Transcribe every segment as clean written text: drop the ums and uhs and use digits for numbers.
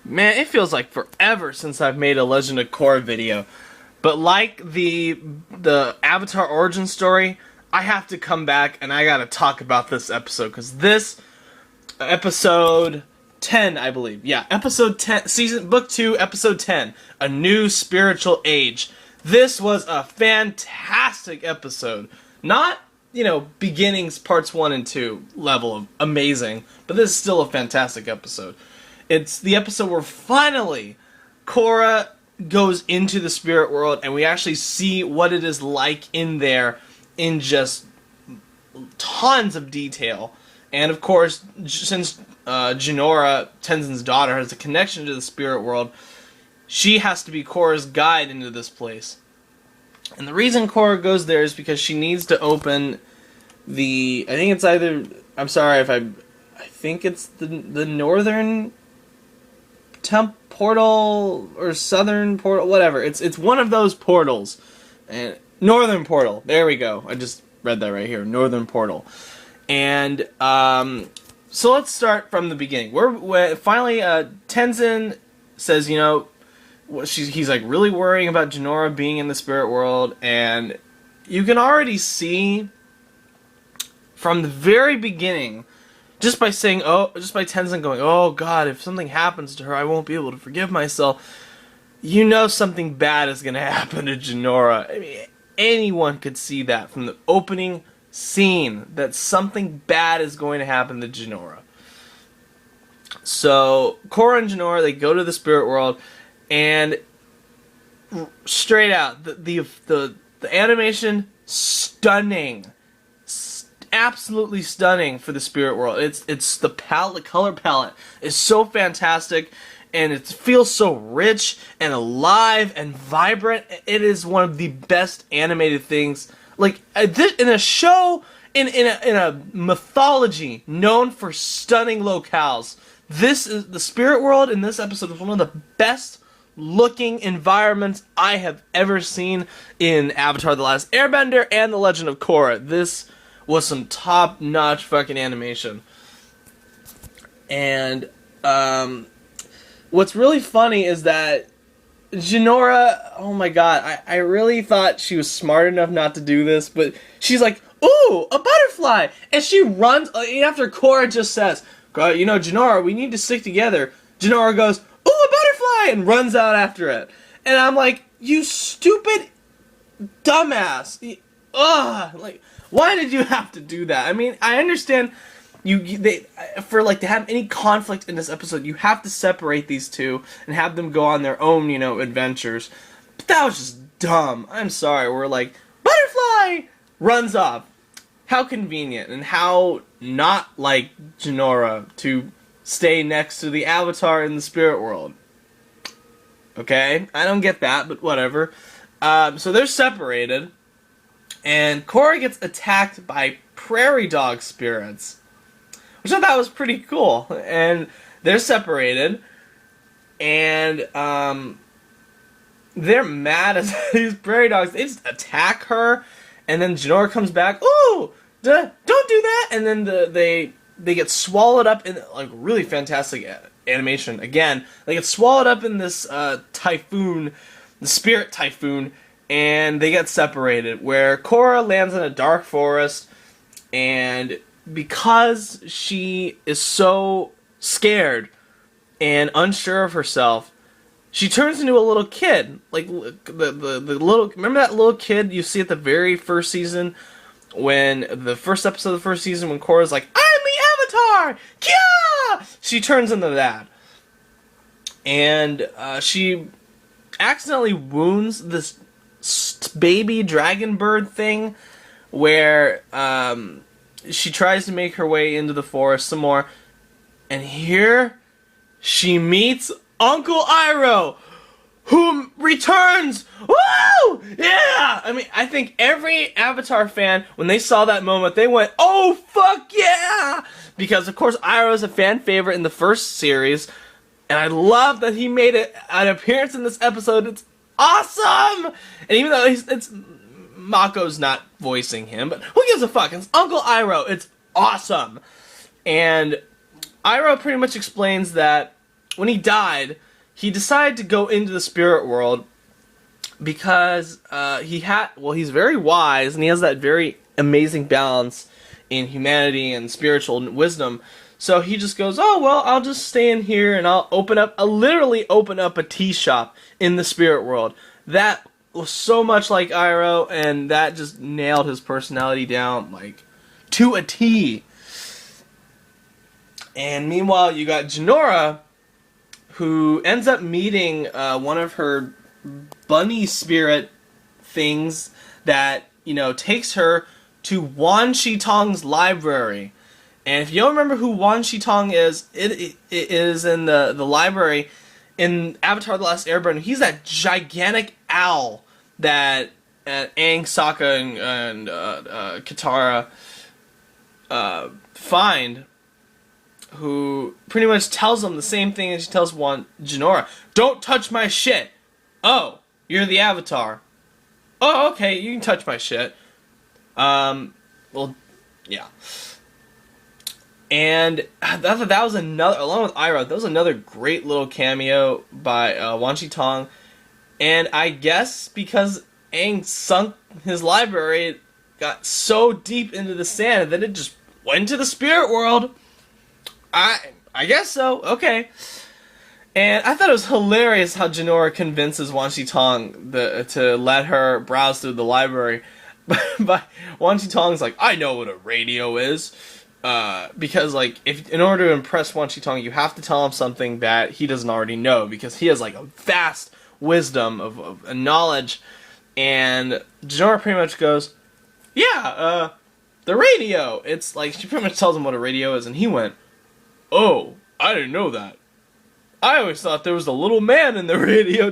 Man, it feels like forever since I've made a Legend of Korra video. But like the Avatar origin story, I have to come back and I gotta talk about this episode. Because this episode 10, I believe. Yeah, episode 10, book 2, episode 10. A New Spiritual Age. This was a fantastic episode. Not, beginnings parts 1 and 2 level of amazing. But this is still a fantastic episode. It's the episode where finally Korra goes into the spirit world and we actually see what it is like in there in just tons of detail. And of course, since Jinora, Tenzin's daughter, has a connection to the spirit world, she has to be Korra's guide into this place. And the reason Korra goes there is because she needs to open I think it's either, I'm sorry if I think it's the northern portal or southern portal, whatever. It's one of those portals. And northern portal. There we go. I just read that right here. Northern portal. And so let's start from the beginning. We're finally Tenzin says, he's like really worrying about Jinora being in the spirit world, and you can already see from the very beginning, just by Tenzin going, oh god, if something happens to her, I won't be able to forgive myself. Something bad is going to happen to Jinora. I mean, anyone could see that from the opening scene, that something bad is going to happen to Jinora. So, Korra and Jinora, they go to the spirit world, and straight out, the animation, stunning. Absolutely stunning for the spirit world. It's the color palette is so fantastic, and it feels so rich and alive and vibrant. It is one of the best animated things, like in a show, in a mythology known for stunning locales. This is the spirit world in this episode is one of the best looking environments I have ever seen in Avatar: The Last Airbender and The Legend of Korra. This was some top-notch fucking animation. And what's really funny is that Jinora, oh my god, I really thought she was smart enough not to do this, but she's like, ooh, a butterfly! And she runs, after Korra just says, Jinora, we need to stick together. Jinora goes, ooh, a butterfly! And runs out after it. And I'm like, you stupid dumbass. Why did you have to do that? I mean, I understand to have any conflict in this episode, you have to separate these two and have them go on their own, adventures. But that was just dumb. I'm sorry. We're like, butterfly! Runs off. How convenient, and how not like Jinora to stay next to the Avatar in the spirit world. Okay? I don't get that, but whatever. So they're separated. And Korra gets attacked by prairie dog spirits, which I thought was pretty cool. And they're separated, and they're mad at these prairie dogs. They just attack her, and then Jinora comes back. Ooh, don't do that! And then they get swallowed up in really fantastic animation. Again, they get swallowed up in this typhoon, the spirit typhoon. And they get separated, where Korra lands in a dark forest, and because she is so scared and unsure of herself, she turns into a little kid. Like, the little... Remember that little kid you see at the very first season? When the first episode of the first season, when Korra's like, I'm the Avatar! Kya! She turns into that. And she accidentally wounds this baby dragon bird thing, where she tries to make her way into the forest some more, and here she meets Uncle Iroh, who returns. Woo! Yeah! I mean, I think every Avatar fan, when they saw that moment, they went, oh, fuck yeah! Because, of course, Iroh is a fan favorite in the first series, and I love that he made an appearance in this episode. It's awesome! And even though it's Mako's not voicing him, but who gives a fuck? It's Uncle Iroh. It's awesome. And Iroh pretty much explains that when he died, he decided to go into the spirit world because he's very wise and he has that very amazing balance in humanity and spiritual wisdom. So he just goes, oh, well, I'll just stay in here and I'll literally open up a tea shop in the spirit world. That was so much like Iroh, and that just nailed his personality down, like, to a T. And meanwhile, you got Jinora, who ends up meeting one of her bunny spirit things that, takes her to Wan Shi Tong's library. And if you don't remember who Wan Shi Tong is, it is in the library in Avatar The Last Airbender. He's that gigantic owl that Aang, Sokka, and Katara find, who pretty much tells them the same thing as she tells Jinora. Don't touch my shit! Oh, you're the Avatar. Oh, okay, you can touch my shit. Well, yeah. And that was another, along with Iroh, that was another great little cameo by Wan Shi Tong. And I guess because Aang sunk his library, it got so deep into the sand that it just went to the spirit world. I guess so. Okay. And I thought it was hilarious how Jinora convinces Wan Shi Tong to let her browse through the library. But Wan Shi Tong's like, I know what a radio is. Because, like, in order to impress Wan Shi Tong, you have to tell him something that he doesn't already know, because he has, like, a vast wisdom of knowledge. And Jinora pretty much goes, yeah, the radio. It's like, she pretty much tells him what a radio is, and he went, oh, I didn't know that. I always thought there was a little man in the radio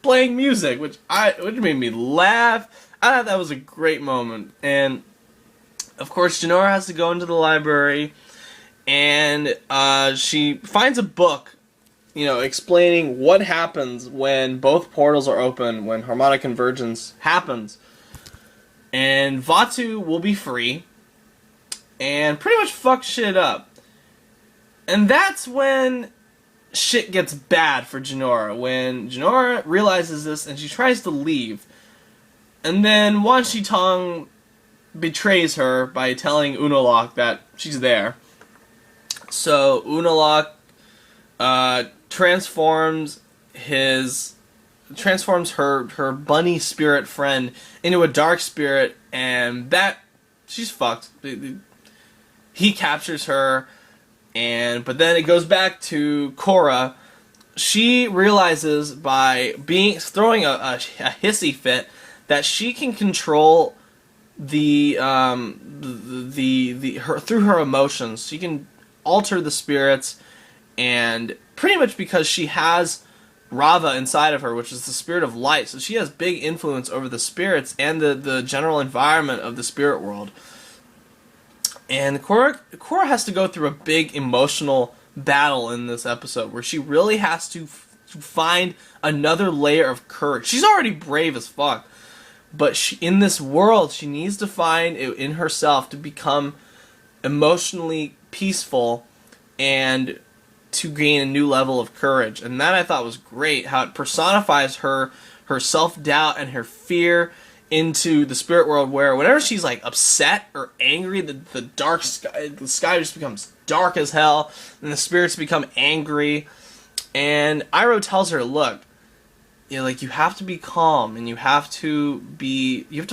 playing music, which made me laugh. I thought that was a great moment. And of course, Jinora has to go into the library, and she finds a book, explaining what happens when both portals are open, when harmonic convergence happens. And Vaatu will be free, and pretty much fuck shit up. And that's when shit gets bad for Jinora, when Jinora realizes this and she tries to leave. And then Wan Shi Tong betrays her by telling Unalaq that she's there. So Unalaq transforms her bunny spirit friend into a dark spirit, and that she's fucked. He captures her, but then it goes back to Korra. She realizes by throwing a hissy fit that she can control through her emotions. She can alter the spirits, and pretty much because she has Rava inside of her, which is the spirit of light, so she has big influence over the spirits and the general environment of the spirit world. And Korra has to go through a big emotional battle in this episode, where she really has to find another layer of courage. She's already brave as fuck, but in this world, she needs to find it in herself to become emotionally peaceful and to gain a new level of courage. And that I thought was great, how it personifies her self-doubt and her fear into the spirit world, where whenever she's like upset or angry, the sky just becomes dark as hell, and the spirits become angry. And Iroh tells her, look, you have to be calm, and you have to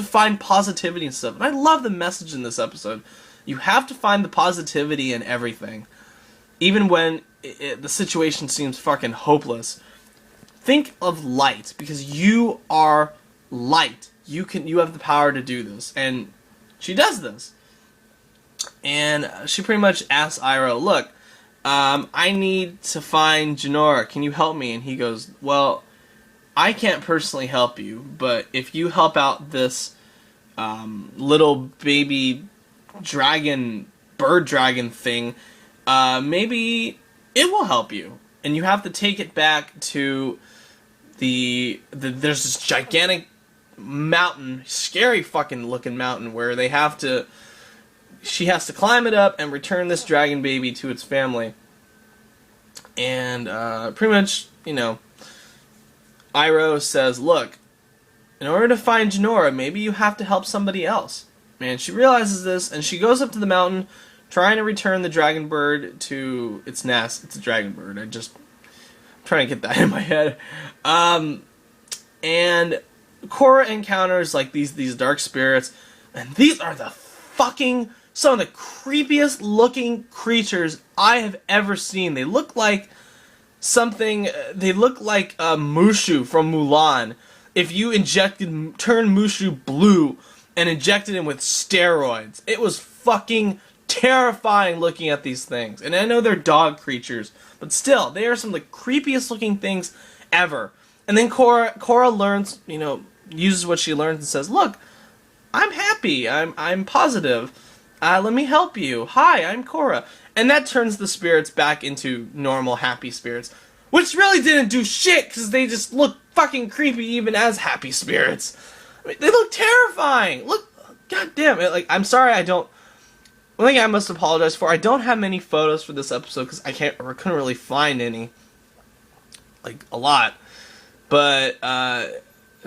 find positivity and stuff. And I love the message in this episode. You have to find the positivity in everything, even when the situation seems fucking hopeless. Think of light, because you are light. You have the power to do this, and she does this. And she pretty much asks Iroh, look, I need to find Jinora. Can you help me? And he goes, well, I can't personally help you, but if you help out this little baby bird dragon thing, maybe it will help you. And you have to take it back to there's this gigantic mountain, scary fucking looking mountain, where she has to climb it up and return this dragon baby to its family. And pretty much, Iroh says, look, in order to find Jinora, maybe you have to help somebody else. And she realizes this, and she goes up to the mountain, trying to return the dragon bird to its nest. It's a dragon bird. I'm trying to get that in my head. And Korra encounters like these dark spirits, and these are some of the creepiest looking creatures I have ever seen. They look like They look like Mushu from Mulan. If you turned Mushu blue and injected him with steroids, it was fucking terrifying looking at these things. And I know they're dog creatures, but still, they are some of the creepiest looking things ever. And then Korra learns, uses what she learns and says, look, I'm happy, I'm positive, let me help you, hi, I'm Korra. And that turns the spirits back into normal, happy spirits. Which really didn't do shit, because they just look fucking creepy even as happy spirits. I mean, they look terrifying! Look, goddamn it, I'm sorry one thing I must apologize for, I don't have many photos for this episode, because I couldn't really find any. A lot. But,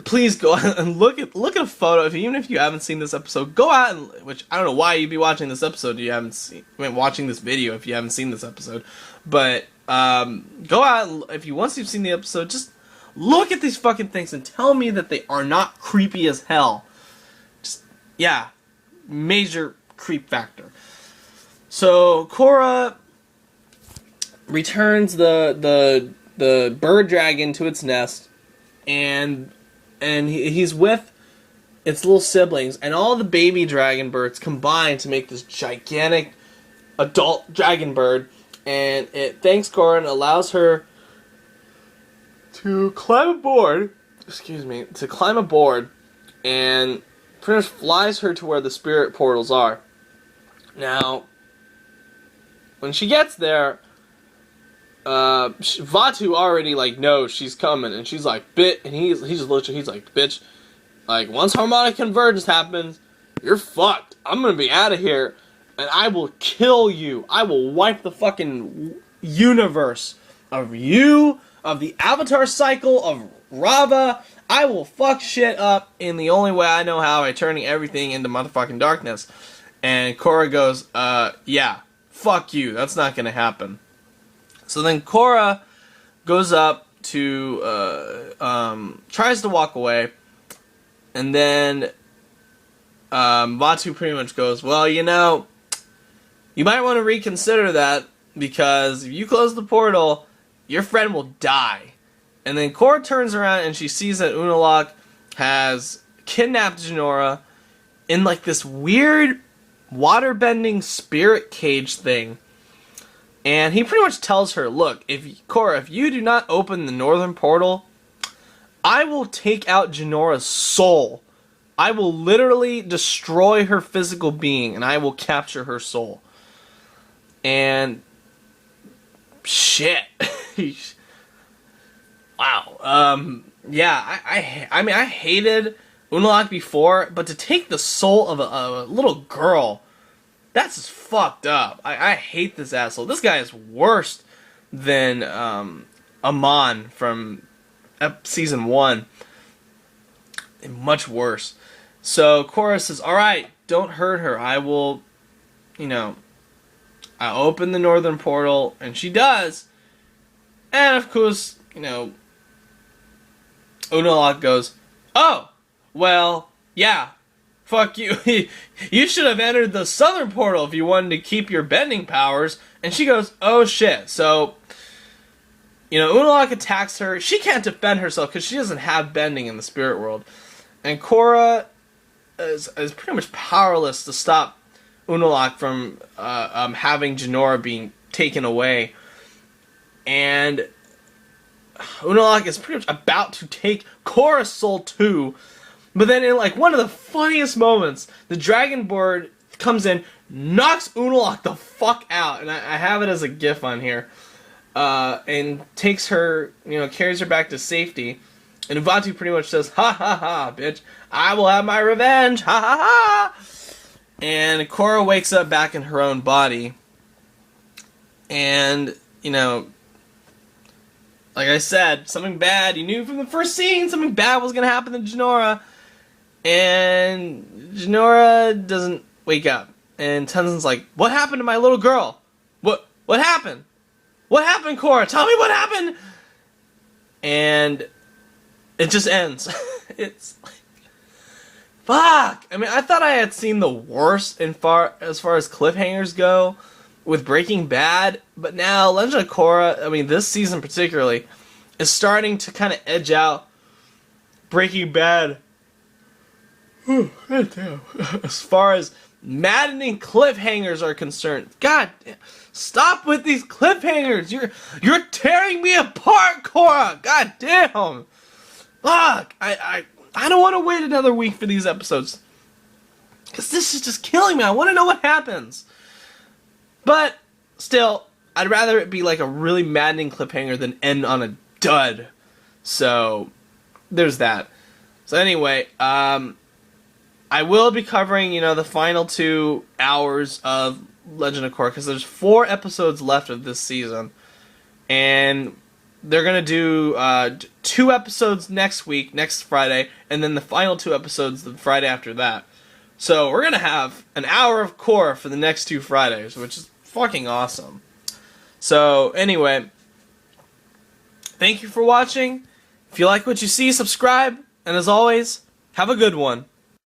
please go out and look at a photo. Even if you haven't seen this episode, go out which I don't know why you'd be watching this episode. Watching this video if you haven't seen this episode. But go out and once you've seen the episode, just look at these fucking things and tell me that they are not creepy as hell. Major creep factor. So Korra returns the bird dragon to its nest, and he's with its little siblings, and all the baby dragon birds combine to make this gigantic adult dragon bird, and it thanks Korra and allows her to climb aboard, and pretty much flies her to where the spirit portals are. Now, when she gets there, Vaatu already knows she's coming, and she's like, and he's just literally, he's like, bitch, once harmonic convergence happens, you're fucked. I'm gonna be out of here, and I will kill you. I will wipe the fucking universe of you, of the Avatar cycle, of Rava. I will fuck shit up in the only way I know how, by turning everything into motherfucking darkness. And Korra goes, yeah, fuck you, that's not gonna happen. So then Korra goes up to, tries to walk away, and then Vaatu pretty much goes, well, you might want to reconsider that, because if you close the portal, your friend will die. And then Korra turns around and she sees that Unalaq has kidnapped Jinora in this weird waterbending spirit cage thing. And he pretty much tells her, look, Korra, if you do not open the northern portal, I will take out Jinora's soul. I will literally destroy her physical being, and I will capture her soul. And shit. Wow. Yeah, I hated Unalaq before, but to take the soul of a little girl, that's just fucked up. I hate this asshole. This guy is worse than Amon from season 1. Much worse. So Korra says, alright, don't hurt her. I will, I open the northern portal, and she does. And of course, Unalaq goes, oh, well, yeah, fuck you. You should have entered the southern portal if you wanted to keep your bending powers. And she goes, oh shit. So, Unalaq attacks her. She can't defend herself because she doesn't have bending in the spirit world. And Korra is pretty much powerless to stop Unalaq from having Jinora being taken away. And Unalaq is pretty much about to take Korra's soul too. But then in one of the funniest moments, the dragon bird comes in, knocks Unalaq the fuck out, and I have it as a gif on here, and takes her, carries her back to safety. And Vaatu pretty much says, ha ha ha, bitch, I will have my revenge, ha ha ha! And Korra wakes up back in her own body, and, like I said, something bad. You knew from the first scene something bad was gonna happen to Jinora, and Jinora doesn't wake up. And Tenzin's like, "What happened to my little girl? What happened? What happened, Korra? Tell me what happened!" And it just ends. It's like, fuck. I mean, I thought I had seen the worst as far as cliffhangers go with Breaking Bad, but now Legend of Korra, I mean, this season particularly, is starting to kind of edge out Breaking Bad. God damn. As far as maddening cliffhangers are concerned. God damn. Stop with these cliffhangers. You're tearing me apart, Korra. God damn. Fuck. I don't want to wait another week for these episodes. Because this is just killing me. I want to know what happens. But, still, I'd rather it be like a really maddening cliffhanger than end on a dud. So, there's that. So anyway, I will be covering, the final 2 hours of Legend of Korra, because there's 4 episodes left of this season. And they're going to do 2 episodes next week, next Friday, and then the final 2 episodes the Friday after that. So we're going to have an hour of Korra for the next 2 Fridays, which is fucking awesome. So anyway, thank you for watching. If you like what you see, subscribe. And as always, have a good one.